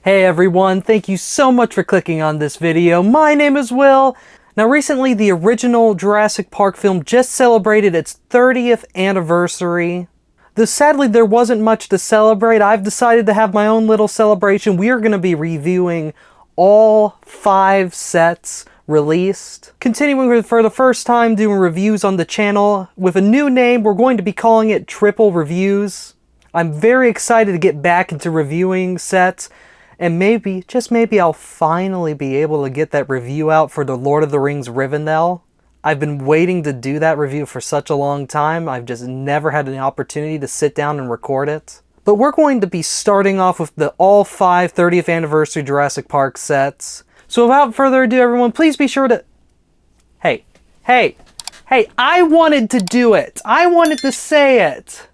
Hey everyone, thank you so much for clicking on this video. My name is Will. Now recently the original Jurassic Park film just celebrated its 30th anniversary. Though sadly there wasn't much to celebrate, I've decided to have my own little celebration. We are going to be reviewing all 5 sets released. Continuing for the first time doing reviews on the channel with a new name, we're going to be calling it Triple Reviews. I'm very excited to get back into reviewing sets. And maybe, just maybe, I'll finally be able to get that review out for the Lord of the Rings Rivendell. I've been waiting to do that review for such a long time. I've just never had an opportunity to sit down and record it. But we're going to be starting off with the all 5 30th anniversary Jurassic Park sets. So without further ado, everyone, please be sure to... Hey, I wanted to do it. I wanted to say it.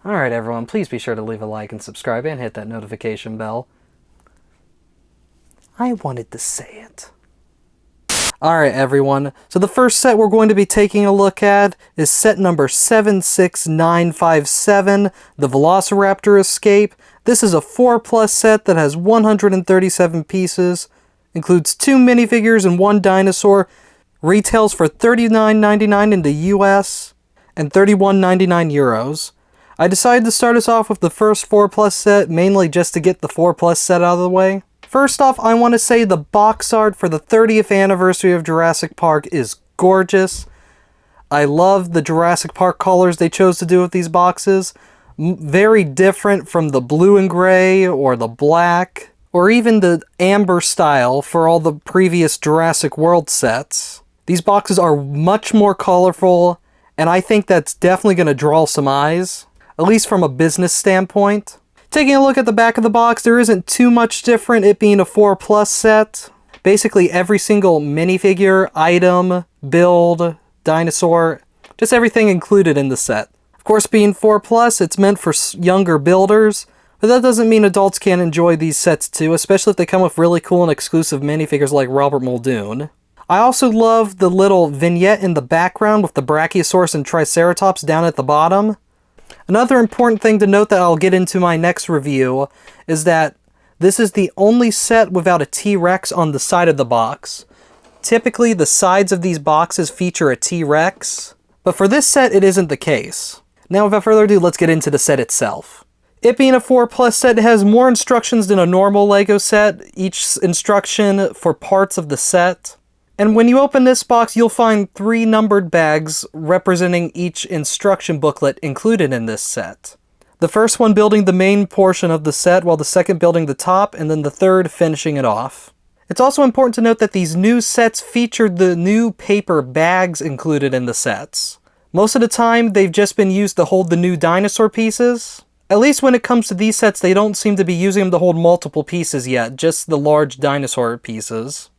Alright everyone, please be sure to leave a like and subscribe and hit that notification bell. I wanted to say it. Alright everyone, so the first set we're going to be taking a look at is set number 76957, the Velociraptor Escape. This is a 4+ set that has 137 pieces, includes 2 minifigures and 1 dinosaur, retails for $39.99 in the US and €31.99 euros. I decided to start us off with the first 4+ set, mainly just to get the 4+ set out of the way. First off, I want to say the box art for the 30th anniversary of Jurassic Park is gorgeous. I love the Jurassic Park colors they chose to do with these boxes. Very different from the blue and gray, or the black, or even the amber style for all the previous Jurassic World sets. These boxes are much more colorful, and I think that's definitely going to draw some eyes. At least from a business standpoint. Taking a look at the back of the box, there isn't too much different, it being a 4+ set. Basically every single minifigure, item, build, dinosaur, just everything included in the set. Of course, being 4+, it's meant for younger builders, but that doesn't mean adults can't enjoy these sets too, especially if they come with really cool and exclusive minifigures like Robert Muldoon. I also love the little vignette in the background with the Brachiosaurus and Triceratops down at the bottom. Another important thing to note that I'll get into my next review is that this is the only set without a T-Rex on the side of the box. Typically, the sides of these boxes feature a T-Rex, but for this set, it isn't the case. Now, without further ado, let's get into the set itself. It being a 4+ set, it has more instructions than a normal LEGO set, each instruction for parts of the set. And when you open this box, you'll find 3 numbered bags representing each instruction booklet included in this set. The first one building the main portion of the set, while the second building the top, and then the third finishing it off. It's also important to note that these new sets featured the new paper bags included in the sets. Most of the time, they've just been used to hold the new dinosaur pieces. At least when it comes to these sets, they don't seem to be using them to hold multiple pieces yet, just the large dinosaur pieces.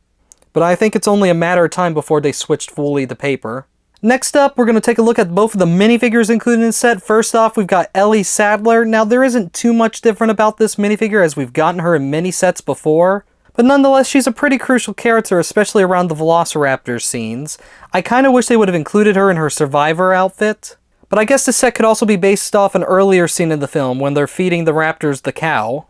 But I think it's only a matter of time before they switched fully to paper. Next up, we're going to take a look at both of the minifigures included in the set. First off, we've got Ellie Sattler. Now, there isn't too much different about this minifigure as we've gotten her in many sets before. But nonetheless, she's a pretty crucial character, especially around the Velociraptor scenes. I kind of wish they would have included her in her Survivor outfit. But I guess this set could also be based off an earlier scene in the film when they're feeding the raptors the cow.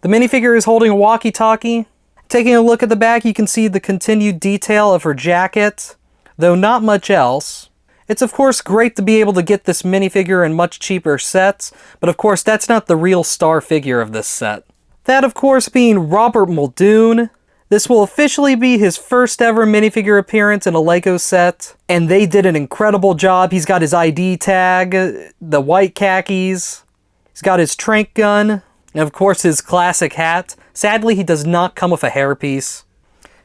The minifigure is holding a walkie-talkie. Taking a look at the back, you can see the continued detail of her jacket, though not much else. It's of course great to be able to get this minifigure in much cheaper sets, but of course that's not the real star figure of this set. That of course being Robert Muldoon. This will officially be his first ever minifigure appearance in a LEGO set, and they did an incredible job. He's got his ID tag, the white khakis, he's got his tranq gun, and of course his classic hat. Sadly, he does not come with a hairpiece.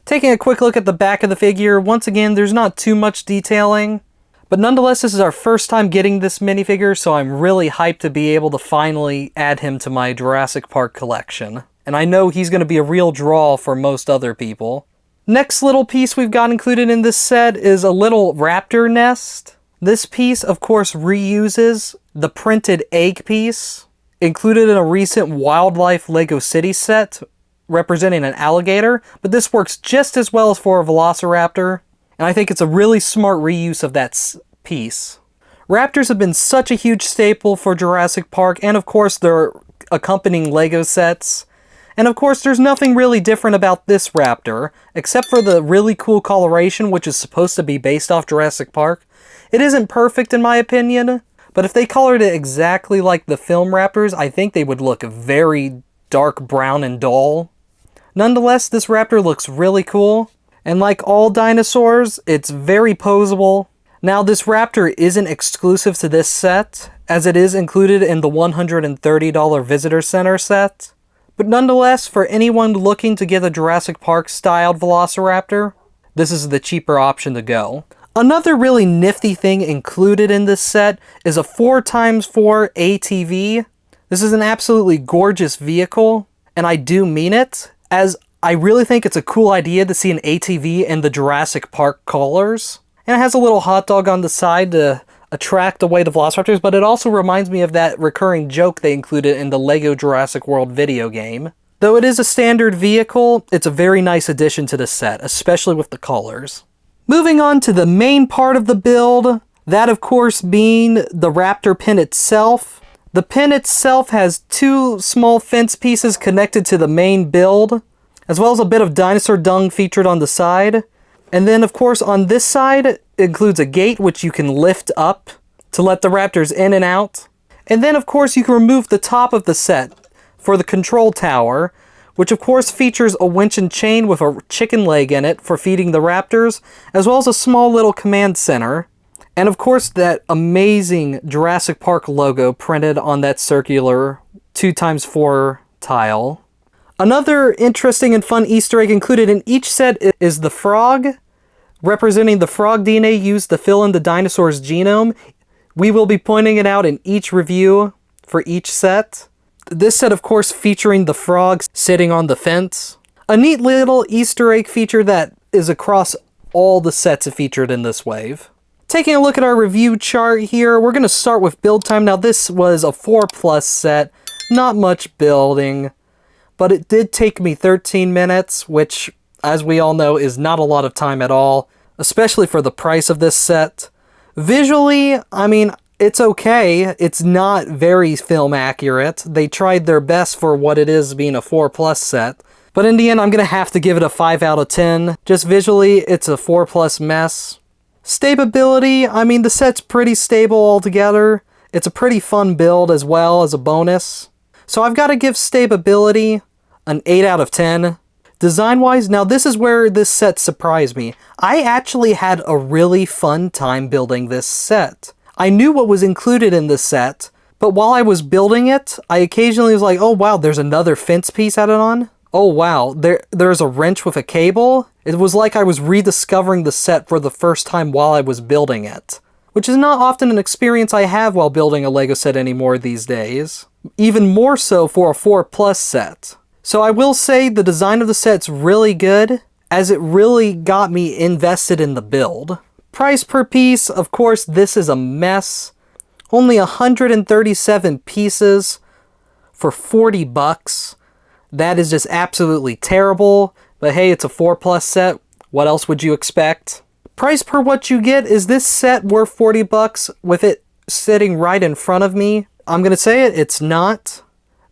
Taking a quick look at the back of the figure, once again, there's not too much detailing. But nonetheless, this is our first time getting this minifigure, so I'm really hyped to be able to finally add him to my Jurassic Park collection. And I know he's going to be a real draw for most other people. Next little piece we've got included in this set is a little raptor nest. This piece, of course, reuses the printed egg piece included in a recent wildlife LEGO City set representing an alligator, but this works just as well as for a Velociraptor, and I think it's a really smart reuse of that piece. Raptors have been such a huge staple for Jurassic Park, and of course their accompanying Lego sets. And of course there's nothing really different about this Raptor, except for the really cool coloration, which is supposed to be based off Jurassic Park. It isn't perfect in my opinion, but if they colored it exactly like the film Raptors, I think they would look very dark brown and dull. Nonetheless, this Raptor looks really cool, and like all dinosaurs, it's very poseable. Now, this Raptor isn't exclusive to this set, as it is included in the $130 Visitor Center set. But nonetheless, for anyone looking to get a Jurassic Park styled Velociraptor, this is the cheaper option to go. Another really nifty thing included in this set is a 4x4 ATV. This is an absolutely gorgeous vehicle, and I do mean it, as I really think it's a cool idea to see an ATV in the Jurassic Park colors. And it has a little hot dog on the side to attract away the Velociraptors, but it also reminds me of that recurring joke they included in the LEGO Jurassic World video game. Though it is a standard vehicle, it's a very nice addition to the set, especially with the colors. Moving on to the main part of the build, that of course being the Raptor pin itself. The pin itself has two small fence pieces connected to the main build, as well as a bit of dinosaur dung featured on the side. And then of course on this side, it includes a gate which you can lift up to let the Raptors in and out. And then of course you can remove the top of the set for the control tower, which of course features a winch and chain with a chicken leg in it for feeding the Raptors, as well as a small little command center. And of course that amazing Jurassic Park logo printed on that circular 2x4 tile. Another interesting and fun Easter egg included in each set is the frog, representing the frog DNA used to fill in the dinosaur's genome. We will be pointing it out in each review for each set. This set, of course, featuring the frog sitting on the fence. A neat little Easter egg feature that is across all the sets featured in this wave. Taking a look at our review chart here, we're going to start with build time. Now, this was a 4+ set, not much building, but it did take me 13 minutes, which, as we all know, is not a lot of time at all, especially for the price of this set. Visually, I mean, it's okay. It's not very film accurate. They tried their best for what it is being a 4+ set. But in the end, I'm going to have to give it a 5 out of 10. Just visually, it's a 4+ mess. Stability, I mean, the set's pretty stable altogether. It's a pretty fun build as well as a bonus. So I've got to give stability an 8 out of 10. Design-wise, now this is where this set surprised me. I actually had a really fun time building this set. I knew what was included in this set, but while I was building it, I occasionally was like, oh wow, there's another fence piece added on. Oh wow, there's a wrench with a cable. It was like I was rediscovering the set for the first time while I was building it, which is not often an experience I have while building a LEGO set anymore these days. Even more so for a 4+ set. So I will say the design of the set's really good, as it really got me invested in the build. Price per piece, of course, this is a mess. Only 137 pieces for 40 bucks. That is just absolutely terrible. But hey, it's a 4+ set. What else would you expect? Price per what you get, is this set worth 40 bucks with it sitting right in front of me? I'm gonna say it's not.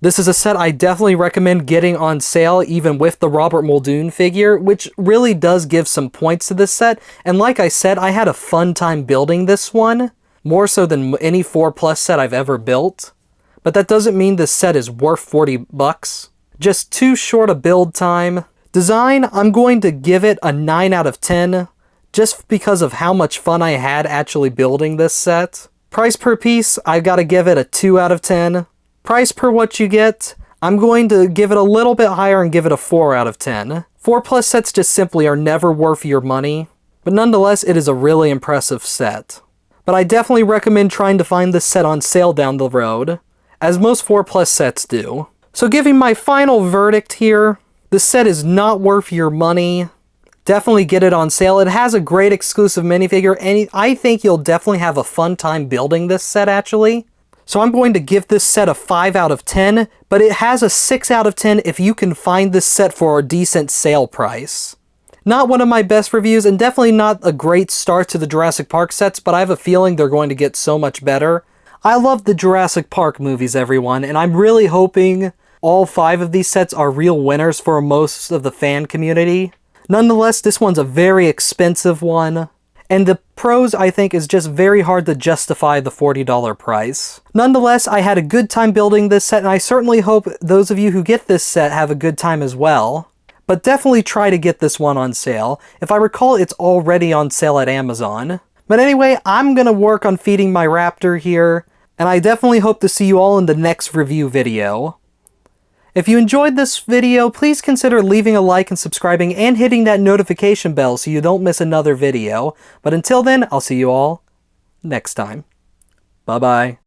This is a set I definitely recommend getting on sale, even with the Robert Muldoon figure, which really does give some points to this set. And like I said, I had a fun time building this one, more so than any 4+ set I've ever built. But that doesn't mean this set is worth 40 bucks. Just too short a build time. Design, I'm going to give it a 9 out of 10, just because of how much fun I had actually building this set. Price per piece, I've got to give it a 2 out of 10. Price per what you get, I'm going to give it a little bit higher and give it a 4 out of 10. 4+ sets just simply are never worth your money, but nonetheless, it is a really impressive set. But I definitely recommend trying to find this set on sale down the road, as most 4+ sets do. So giving my final verdict here, this set is not worth your money. Definitely get it on sale. It has a great exclusive minifigure, and I think you'll definitely have a fun time building this set, actually. So I'm going to give this set a 5 out of 10, but it has a 6 out of 10 if you can find this set for a decent sale price. Not one of my best reviews, and definitely not a great start to the Jurassic Park sets, but I have a feeling they're going to get so much better. I love the Jurassic Park movies, everyone, and I'm really hoping all 5 of these sets are real winners for most of the fan community. Nonetheless, this one's a very expensive one, and the pros, I think, is just very hard to justify the $40 price. Nonetheless, I had a good time building this set, and I certainly hope those of you who get this set have a good time as well. But definitely try to get this one on sale. If I recall, it's already on sale at Amazon. But anyway, I'm gonna work on feeding my Raptor here, and I definitely hope to see you all in the next review video. If you enjoyed this video, please consider leaving a like and subscribing and hitting that notification bell so you don't miss another video. But until then, I'll see you all next time. Bye-bye.